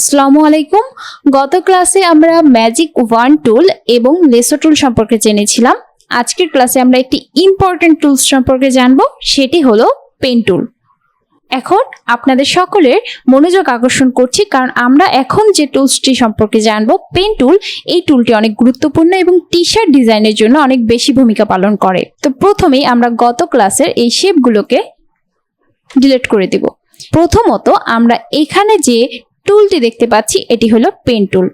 আসসালামু আলাইকুম। গত ক্লাসে আমরা ম্যাজিক ওয়ান টুল এবং লেসো টুল সম্পর্কে জেনেছিলাম। আজকের ক্লাসে আমরা একটি ইম্পর্টেন্ট টুলস সম্পর্কে জানব, সেটি হলো পেন টুল। এখন আপনাদের সকলের মনোযোগ আকর্ষণ করছি, কারণ আমরা এখন যে টুলসটি সম্পর্কে জানব, পেন টুল, এই টুলটি অনেক গুরুত্বপূর্ণ এবং টি শার্ট ডিজাইনের জন্য অনেক বেশি ভূমিকা পালন করে। তো প্রথমেই আমরা গত ক্লাসের এই শেপগুলোকে ডিলিট করে দেব। প্রথমত আমরা এখানে যে টুলটি দেখতে পাচ্ছি এটি হলো পেন টুল।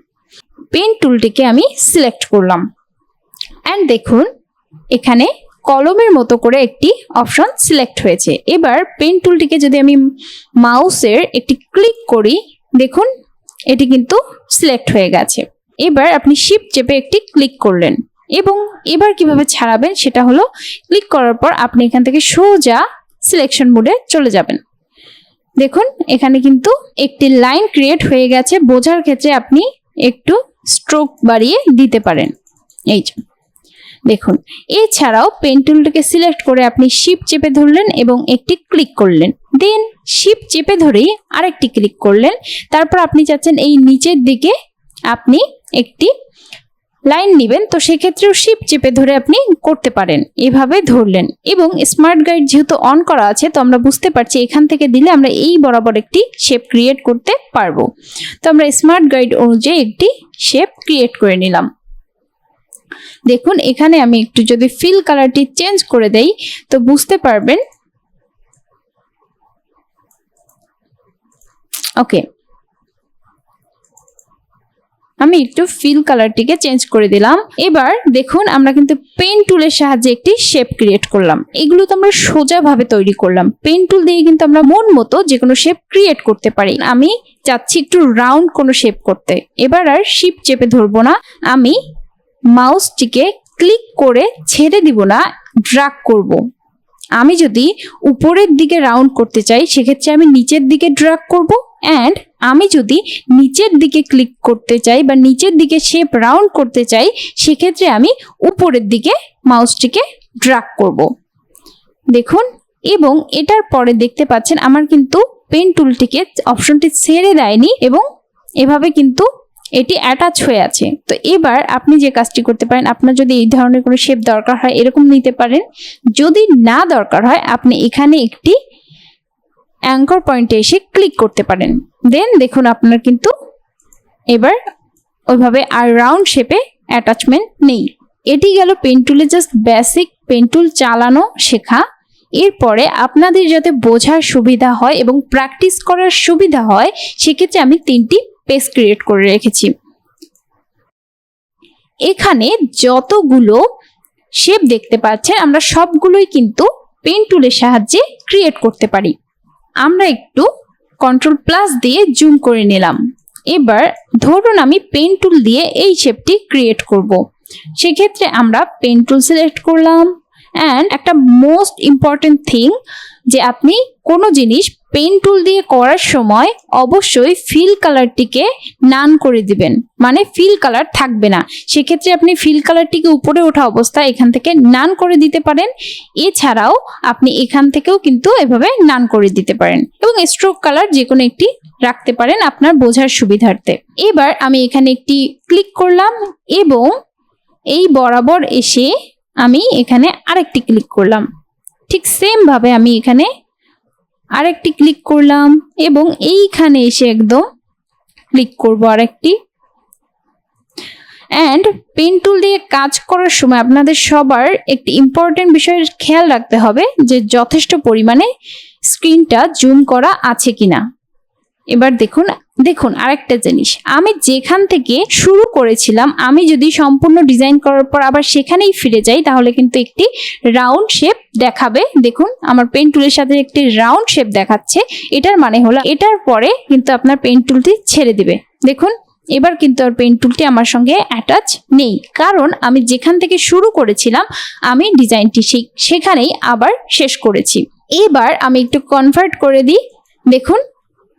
পেন টুলটিকে আমি সিলেক্ট করলাম এন্ড দেখুন এখানে কলমের মতো করে একটি অপশন সিলেক্ট হয়েছে। এবার পেন টুলটিকে যদি আমি মাউসের একটি ক্লিক করি, দেখুন এটি কিন্তু সিলেক্ট হয়ে গেছে। এবার আপনি শিফট চেপে একটি ক্লিক করলেন এবং এবার কিভাবে ছাড়াবেন সেটা হলো ক্লিক করার পর আপনি এখান থেকে সোজা সিলেকশন মোডে চলে যাবেন। দেখুন এখানে কিন্তু একটি লাইন ক্রিয়েট হয়ে গেছে। বোঝার ক্ষেত্রে আপনি একটু স্ট্রোক বাড়িয়ে দিতে পারেন। এই যে দেখুন, এছাড়াও পেন টুলটিকে সিলেক্ট করে আপনি শিফট চেপে ধরলেন এবং একটি ক্লিক করলেন, দেন শিফট চেপে ধরেই আরেকটি ক্লিক করলেন। তারপর আপনি চাচ্ছেন এই নিচের দিকে আপনি একটি লাইন নেবেন, তো সেক্ষেত্রেও শিফট চেপে ধরে আপনি করতে পারেন। এভাবে ধরলেন এবং স্মার্ট গাইড যেহেতু অন করা আছে, তো আমরা বুঝতে পারছি এখান থেকে দিলে আমরা এই বরাবর একটি শেপ ক্রিয়েট করতে পারবো। তো আমরা স্মার্ট গাইড অনুযায়ী একটি শেপ ক্রিয়েট করে নিলাম। দেখুন এখানে আমি একটু যদি ফিল কালারটি চেঞ্জ করে দেই তো বুঝতে পারবেন। ওকে, আমি একটু ফিল কালারটিকে চেঞ্জ করে দিলাম। এবার দেখুন আমরা কিন্তু পেন টুলের সাহায্যে একটি শেপ ক্রিয়েট করলাম। এগুলো তো আমরা সোজা ভাবে তৈরি করলাম। পেন টুল দিয়ে কিন্তু আমরা মন মতো যে কোনো শেপ ক্রিয়েট করতে পারি। আমি চাচ্ছি একটু রাউন্ড কোনো শেপ করতে। এবার আর শিফট চেপে ধরবো না, আমি মাউসটিকে ক্লিক করে ছেড়ে দিব না, ড্র্যাগ করব। আমি যদি উপরের দিকে রাউন্ড করতে চাই সেক্ষেত্রে আমি নিচের দিকে ড্র্যাগ করব, এন্ড আমি যদি নিচের দিকে ক্লিক করতে চাই বা নিচের দিকে শেপ রাউন্ড করতে চাই সেক্ষেত্রে আমি উপরের দিকে মাউসটিকে ড্র্যাগ করব। দেখুন, এবং এটার পরে দেখতে পাচ্ছেন আমার কিন্তু পেন টুলটিকে অপশনটি ছেড়ে দেয়নি এবং এভাবে কিন্তু এটি অ্যাটাচ হয়ে আছে। তো এবার আপনি যে কাজটি করতে পারেন, আপনার যদি এই ধরনের কোনো শেপ দরকার হয় এরকম নিতে পারেন। যদি না দরকার হয় আপনি এখানে একটি অ্যাঙ্কর পয়েন্টে এসে ক্লিক করতে পারেন। দেন দেখুন আপনার কিন্তু এবার ওইভাবে আর রাউন্ড শেপে অ্যাটাচমেন্ট নেই। এটি গেল পেন টুলে জাস্ট বেসিক পেন টুল চালানো শেখা। এরপরে আপনাদের যাতে বোঝার সুবিধা হয় এবং প্র্যাকটিস করার সুবিধা হয় সেক্ষেত্রে আমি 3টি পেজ ক্রিয়েট করে রেখেছি। এখানে যতগুলো শেপ দেখতে পাচ্ছেন আমরা সবগুলোই কিন্তু পেন টুলের সাহায্যে ক্রিয়েট করতে পারি। আমরা একটু কন্ট্রোল প্লাস দিয়ে জুম করে নিলাম। এবার ধরুন আমি পেন টুল দিয়ে এই শেপটি ক্রিয়েট করব। সেক্ষেত্রে আমরা পেন টুল সিলেক্ট করলাম অ্যান্ড একটা মোস্ট ইম্পর্টেন্ট থিং যে আপনি কোনো জিনিস পেন টুল দিয়ে করার সময় অবশ্যই ফিল কালারটিকে নান করে দিবেন, মানে ফিল কালার থাকবে না। সেক্ষেত্রে আপনি ফিল কালারটিকে উপরে ওঠা অবস্থায় এখান থেকে নান করে দিতে পারেন। এছাড়াও আপনি এখান থেকেও কিন্তু এভাবে নান করে দিতে পারেন এবং স্ট্রোক কালার যে কোনো একটি রাখতে পারেন আপনার বোঝার সুবিধার্থে। এবার আমি এখানে একটি ক্লিক করলাম এবং এই বরাবর এসে আমি এখানে আরেকটি ক্লিক করলাম। ঠিক সেম ভাবে আমি এখানে আরেকটি ক্লিক করলাম এবং এইখানে এসে একদম ক্লিক করব আরেকটি। এন্ড পেন টুল দিয়ে কাজ করার সময় আপনাদের সবার একটি ইম্পর্টেন্ট বিষয় খেয়াল রাখতে হবে যে যথেষ্ট পরিমাণে স্ক্রিনটা জুম করা আছে কিনা। এবার দেখুন আরেকটা জিনিস, আমি যেখান থেকে শুরু করেছিলাম আমি যদি সম্পূর্ণ ডিজাইন করার পর আবার সেখানেই ফিরে যাই তাহলে কিন্তু একটি রাউন্ড শেপ দেখাবে। দেখুন আমার পেন টুলের সাথে একটি রাউন্ড শেপ দেখাচ্ছে। এটার মানে হলো এটার পরে কিন্তু আপনার পেন টুলটি ছেড়ে দিবে। দেখুন এবার কিন্তু আর পেন টুলটি আমার সঙ্গে অ্যাটাচ নেই, কারণ আমি যেখান থেকে শুরু করেছিলাম আমি ডিজাইনটি সেখানেই আবার শেষ করেছি। এবার আমি একটু কনভার্ট করে দিই। দেখুন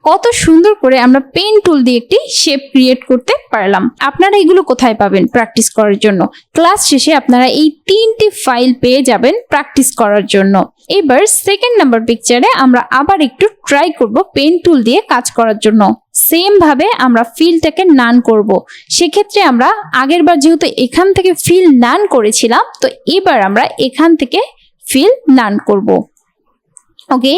কত সুন্দর করে আমরা পেন টুল দিয়ে একটি শেপ ক্রিয়েট করতে পারলাম। আপনারা এগুলো কোথায় পাবেন প্র্যাকটিস করার জন্য? ক্লাস শেষে আপনারা এই 3টি ফাইল পেয়ে যাবেন প্র্যাকটিস করার জন্য। এবার সেকেন্ড নাম্বার পিকচারে আমরা আবার একটু ট্রাই করব পেন টুল দিয়ে কাজ করার জন্য। সেম ভাবে আমরা ফিলটাকে নান করব। সেক্ষেত্রে আমরা আগের বার যেহেতু এখান থেকে ফিল নান করেছিলাম, তো এবার আমরা এখান থেকে ফিল নান করব। ওকে,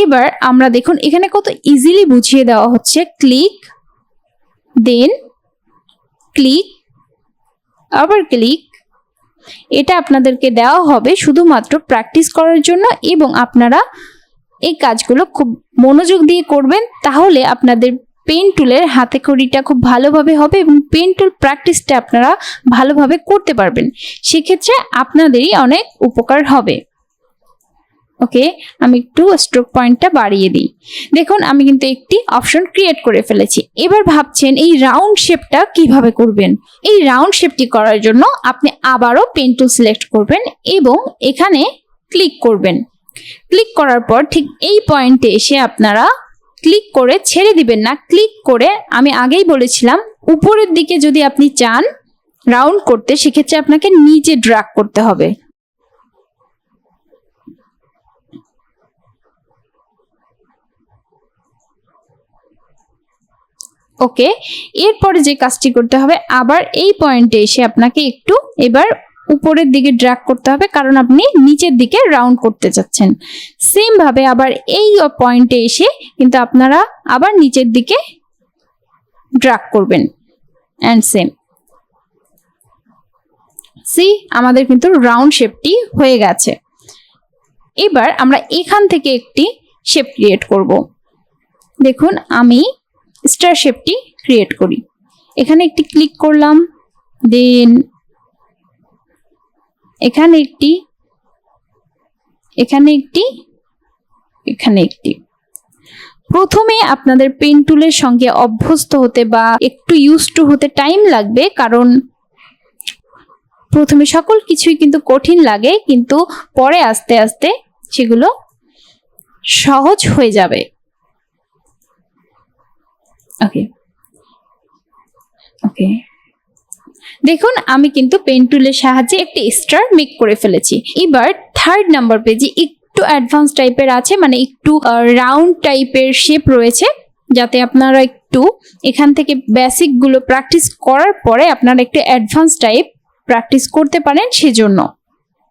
এবার আমরা দেখুন এখানে কত ইজিলি বুঝিয়ে দেওয়া হচ্ছে। ক্লিক, দেন ক্লিক, আবার ক্লিক। এটা আপনাদেরকে দেওয়া হবে শুধুমাত্র প্র্যাকটিস করার জন্য, এবং আপনারা এই কাজগুলো খুব মনোযোগ দিয়ে করবেন, তাহলে আপনাদের পেন টুলের হাতে খড়িটা খুব ভালোভাবে হবে এবং পেন টুল প্র্যাকটিসটা আপনারা ভালোভাবে করতে পারবেন। সেক্ষেত্রে আপনাদেরই অনেক উপকার হবে। ওকে, আমি একটু স্ট্রোক পয়েন্টটা বাড়িয়ে দিই। দেখুন আমি কিন্তু একটি অপশন ক্রিয়েট করে ফেলেছি। এবার ভাবছেন এই রাউন্ড শেপটা কিভাবে করবেন। এই রাউন্ড শেপটি করার জন্য আপনি আবারও পেন টুল সিলেক্ট করবেন এবং এখানে ক্লিক করবেন। ক্লিক করার পর ঠিক এই পয়েন্টে এসে আপনারা ক্লিক করে ছেড়ে দিবেন না। ক্লিক করে, আমি আগেই বলেছিলাম উপরের দিকে যদি আপনি চান রাউন্ড করতে, সেক্ষেত্রে আপনাকে নিচে ড্র্যাগ করতে হবে। ওকে, এরপরে যে কাজটি করতে হবে, আবার এই পয়েন্টে এসে আপনাকে একটু এবার উপরের দিকে ড্র্যাগ করতে হবে, কারণ আপনি নিচের দিকে রাউন্ড করতে চাচ্ছেন। সেম ভাবে আবার এই পয়েন্টে এসে কিন্তু আপনারা আবার নিচের দিকে ড্র্যাগ করবেন। অ্যান্ড সেম, সি আমাদের কিন্তু রাউন্ড শেপটি হয়ে গেছে। এবার আমরা এখান থেকে একটি শেপ ক্রিয়েট করব। দেখুন আমি স্টার শেপটি ক্রিয়েট করি। এখানে একটি ক্লিক করলাম, দেন এখানে একটি, এখানে একটি, এখানে একটি। প্রথমে আপনাদের পেন টুলের সঙ্গে অভ্যস্ত হতে বা একটু ইউজ টু হতে টাইম লাগবে, কারণ প্রথমে সকল কিছুই কিন্তু কঠিন লাগে, কিন্তু পরে আস্তে আস্তে সেগুলো সহজ হয়ে যাবে। ওকে ওকে, দেখুন আমি কিন্তু পেন টুলের সাহায্যে একটি স্টার মেক করে ফেলেছি। এবার থার্ড নাম্বার পেজে একটু অ্যাডভান্স টাইপের আছে, মানে একটু রাউন্ড টাইপের শেপ রয়েছে, যাতে আপনারা একটু এখান থেকে বেসিক গুলো প্র্যাকটিস করার পরে আপনারা একটু অ্যাডভান্স টাইপ প্র্যাকটিস করতে পারেন। সেজন্য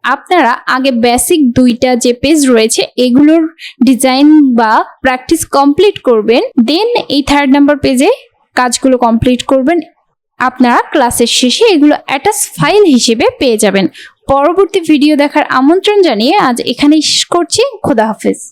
আপনারা আগে বেসিক দুইটা যে পেজ রয়েছে এগুলোর ডিজাইন বা প্র্যাকটিস কমপ্লিট করবেন, দেন এই থার্ড নাম্বার পেজে কাজগুলো কমপ্লিট করবেন। আপনারা ক্লাসের শেষে এগুলো অ্যাটাচ ফাইল হিসেবে পেয়ে যাবেন। পরবর্তী ভিডিও দেখার আমন্ত্রণ জানিয়ে আজ এখানেই শেষ করছি। খোদা হাফেজ।